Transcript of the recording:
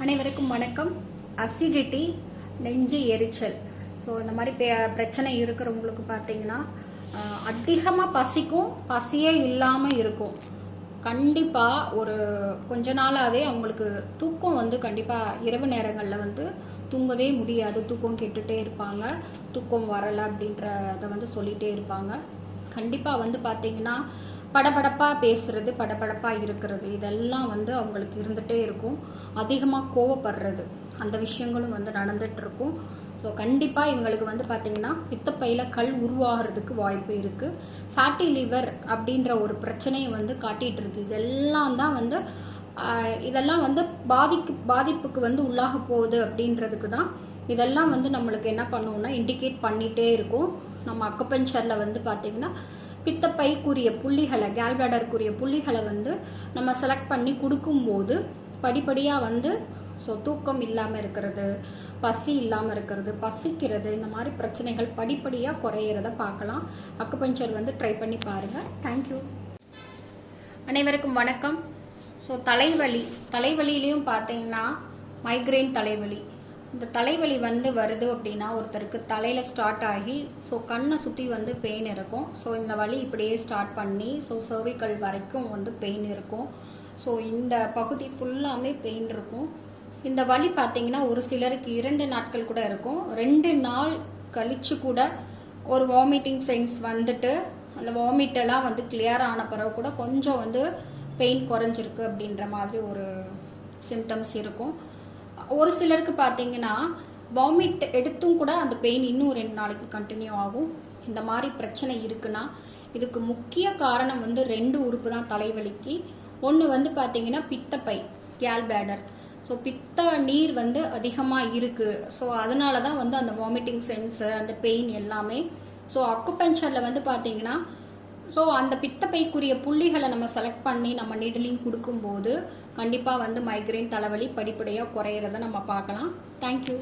அனைவருக்கும் வணக்கம். அசிடிட்டி, நெஞ்சு எரிச்சல், ஸோ இந்த மாதிரி பிரச்சனை இருக்கிறவங்களுக்கு பார்த்தீங்கன்னா அதிகமாக பசிக்கும், பசியே இல்லாமல் இருக்கும். கண்டிப்பாக ஒரு கொஞ்ச நாளாகவே அவங்களுக்கு தூக்கம் கண்டிப்பாக இரவு நேரங்களில் தூங்கவே முடியாது. தூக்கம் கெட்டுட்டே இருப்பாங்க, தூக்கம் வரலை அப்படின்றத சொல்லிகிட்டே இருப்பாங்க. கண்டிப்பாக பார்த்தீங்கன்னா படபடப்பாக பேசுறது, படபடப்பாக இருக்கிறது, இதெல்லாம் அவங்களுக்கு இருந்துகிட்டே இருக்கும். அதிகமாக கோவப்படுறது, அந்த விஷயங்களும் நடந்துட்டு இருக்கும். ஸோ கண்டிப்பாக இவங்களுக்கு பார்த்தீங்கன்னா பித்தப்பையில் கல் உருவாகிறதுக்கு வாய்ப்பு இருக்குது. ஃபேட்டி லிவர் அப்படின்ற ஒரு பிரச்சனையை காட்டிகிட்டு இருக்கு. இதெல்லாம் தான் இதெல்லாம் பாதிப்புக்கு உள்ளாக போகுது அப்படின்றதுக்கு தான் இதெல்லாம் நம்மளுக்கு என்ன பண்ணுவோம்னா இண்டிகேட் பண்ணிகிட்டே இருக்கும். நம்ம அக்குபஞ்சரில் பார்த்தீங்கன்னா பித்தப்பைக்குரிய புள்ளிகளை, கேல்பிளாடருக்குரிய புள்ளிகளை நம்ம செலக்ட் பண்ணி கொடுக்கும்போது படிப்படியாக ஸோ தூக்கம் இல்லாமல் இருக்கிறது, பசி இல்லாமல் இருக்கிறது, பசிக்கிறது, இந்த மாதிரி பிரச்சனைகள் படிப்படியாக குறையிறத பார்க்கலாம். அக்குபஞ்சர் ட்ரை பண்ணி பாருங்கள். தேங்க்யூ. அனைவருக்கும் வணக்கம். ஸோ தலைவலியிலையும் பார்த்தீங்கன்னா மைக்ரைன் தலைவலி. இந்த தலைவலி வருது அப்படின்னா ஒருத்தருக்கு தலையில் ஸ்டார்ட் ஆகி ஸோ கண்ணை சுற்றி பெயின் இருக்கும். ஸோ இந்த வலி இப்படியே ஸ்டார்ட் பண்ணி ஸோ சர்விக்கல் வரைக்கும் பெயின் இருக்கும். ஸோ இந்த பகுதி ஃபுல்லாமே பெயின் இருக்கும். இந்த வலி பார்த்தீங்கன்னா ஒரு சிலருக்கு 2 நாட்கள் கூட இருக்கும். 2 நாள் கழிச்சு கூட ஒரு வாமிட்டிங் சென்ஸ் அந்த வாமிட்டெல்லாம் கிளியர் ஆன பிறகு கூட கொஞ்சம் பெயின் குறைஞ்சிருக்கு அப்படின்ற மாதிரி ஒரு சிம்டம்ஸ் இருக்கும். ஒரு சிலருக்கு பார்த்தீங்கன்னா வாமிட் எடுத்தும் கூட அந்த பெயின் இன்னும் 2 நாளைக்கு கண்டினியூ ஆகும். இந்த மாதிரி பிரச்சனை இருக்குன்னா இதுக்கு முக்கிய காரணம் 2 உறுப்பு தான் தலைவலிக்கு. ஒன்று பார்த்தீங்கன்னா பித்தப்பை, கேல்பிளாடர். ஸோ பித்த நீர் அதிகமாக இருக்குது. ஸோ அதனால தான் அந்த வாமிட்டிங் சென்ஸு, அந்த பெயின் எல்லாமே. ஸோ அக்குபஞ்சரில் பார்த்தீங்கன்னா ஸோ அந்த பித்தப்பைக்குரிய புள்ளிகளை நம்ம செலக்ட் பண்ணி நம்ம நீடலிங் கொடுக்கும்போது கண்டிப்பாக மைக்ரைன் தலைவலி படிப்படியாக குறையிறத நம்ம பார்க்கலாம். தேங்க்யூ.